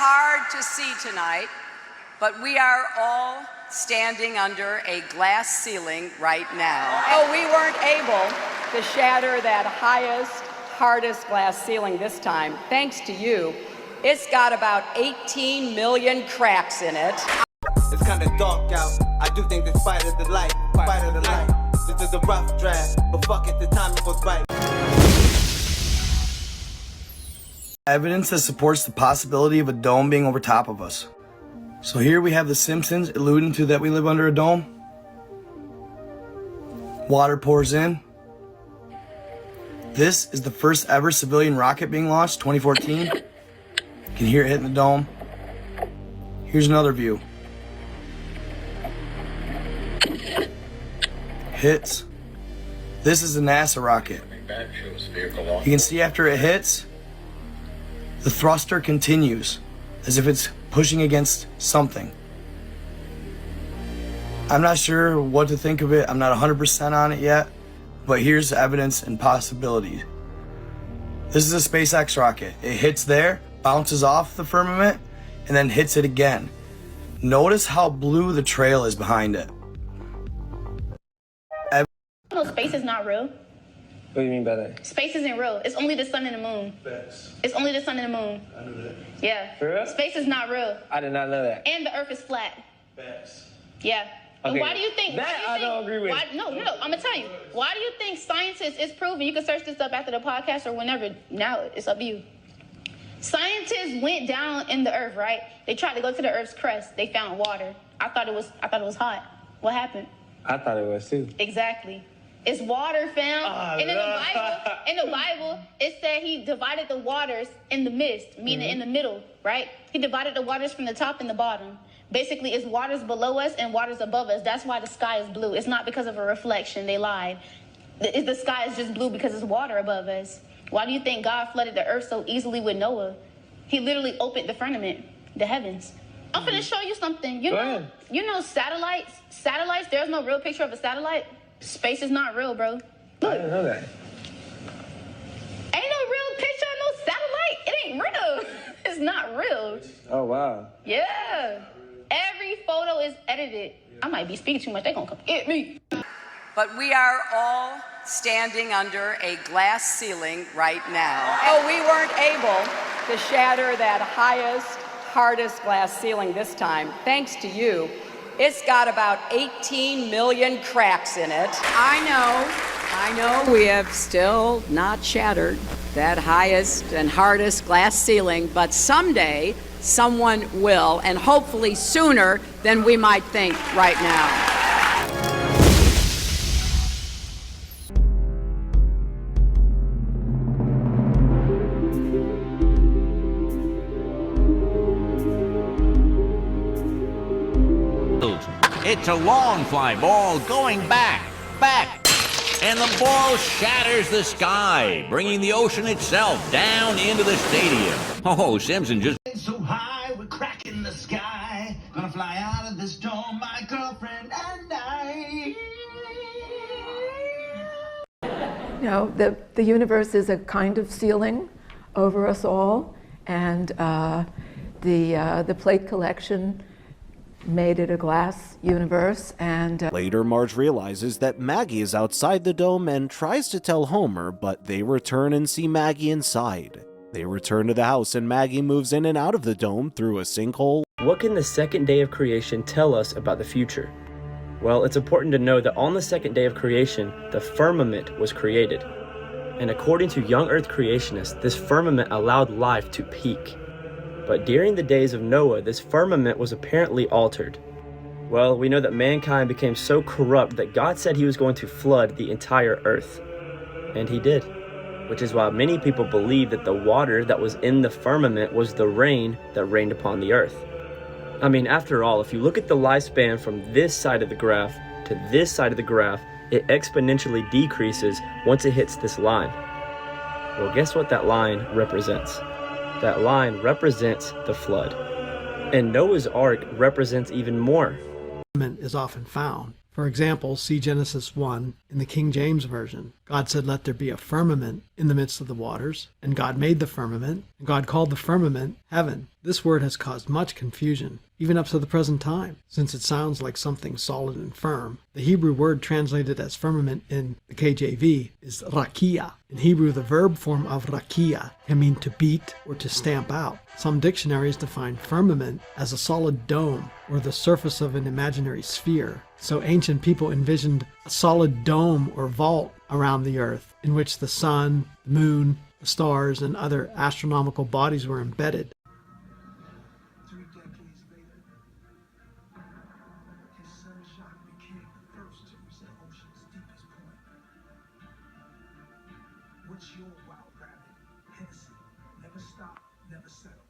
hard to see tonight, but we are all standing under a glass ceiling right now. Oh, we weren't able to shatter that highest, hardest glass ceiling this time. Thanks to you, it's got about 18 million cracks in it. It's kind of dark out. I do think this fight is the light. Fight of the light. This is a rough draft, but fuck it, the timing was right. Evidence that supports the possibility of a dome being over top of us. So here we have the Simpsons alluding to that we live under a dome. Water pours in. This is the first ever civilian rocket being launched, 2014. You can hear it hitting the dome. Here's another view. Hits. This is a NASA rocket. You can see after it hits, the thruster continues as if it's pushing against something. I'm not sure what to think of it. I'm not 100% on it yet, but here's evidence and possibilities. This is a SpaceX rocket. It hits there, bounces off the firmament, and then hits it again. Notice how blue the trail is behind it. No, space is not real. What do you mean by that? Space isn't real. It's only the sun and the moon. Facts. It's only the sun and the moon. I knew that. Yeah. For real? Space is not real. I did not know that. And the earth is flat. Facts. Yeah. Okay. And why do you think that I don't agree with? No, I'm gonna tell you. Why do you think scientists, it's proven, you can search this up after the podcast or whenever, now it's up to you. Scientists went down in the earth, right? They tried to go to the earth's crust. They found water. I thought it was hot. What happened? I thought it was too. Exactly. It's water, fam. And in the Bible, it said he divided the waters in the midst, meaning in the middle, right? He divided the waters from the top and the bottom. Basically, it's waters below us and waters above us. That's why the sky is blue. It's not because of a reflection. They lied. The sky is just blue because it's water above us. Why do you think God flooded the earth so easily with Noah? He literally opened the firmament, the heavens. I'm finna show you something. You know satellites? Satellites, there's no real picture of a satellite. Space is not real, bro. Look. I didn't know that. Ain't no real picture of no satellite. It ain't real. It's not real. Oh, wow. Yeah. Every photo is edited. I might be speaking too much. They gonna come get me. But we are all standing under a glass ceiling right now. Oh, we weren't able to shatter that highest, hardest glass ceiling this time. Thanks to you, it's got about 18 million cracks in it. I know we have still not shattered that highest and hardest glass ceiling, but someday someone will, and hopefully sooner than we might think right now. It's a long fly ball going back, and the ball shatters the sky, bringing the ocean itself down into the stadium. Oh, Simpson just... So high, we're cracking the sky. Gonna fly out of this dome, my girlfriend and I. You know, the universe is a kind of ceiling over us all, and the plate collection made it a glass universe. And later, Marge realizes that Maggie is outside the dome and tries to tell Homer, but they return and see Maggie inside. They return to the house and Maggie moves in and out of the dome through a sinkhole. What can the second day of creation tell us about the future? Well, it's important to know that on the second day of creation, the firmament was created. And according to young Earth creationists, this firmament allowed life to peak. But during the days of Noah, this firmament was apparently altered. Well, we know that mankind became so corrupt that God said he was going to flood the entire earth. And he did. Which is why many people believe that the water that was in the firmament was the rain that rained upon the earth. I mean, after all, if you look at the lifespan from this side of the graph to this side of the graph, it exponentially decreases once it hits this line. Well, guess what that line represents? That line represents the flood. And Noah's Ark represents even more. Is often found. For example, see Genesis 1 in the King James Version. God said, "Let there be a firmament in the midst of the waters, and God made the firmament, and God called the firmament heaven. This word has caused much confusion, even up to the present time, since it sounds like something solid and firm. The Hebrew word translated as firmament in the KJV is rakia. In Hebrew, the verb form of rakia can mean to beat or to stamp out. Some dictionaries define firmament as a solid dome or the surface of an imaginary sphere. So ancient people envisioned a solid dome or vault around the earth in which the sun, the moon, the stars, and other astronomical bodies were embedded. 3 decades later, his son Jacques became the first to reach the ocean's deepest point. What's your wild rabbit? Hennessy. Never stop, never settle.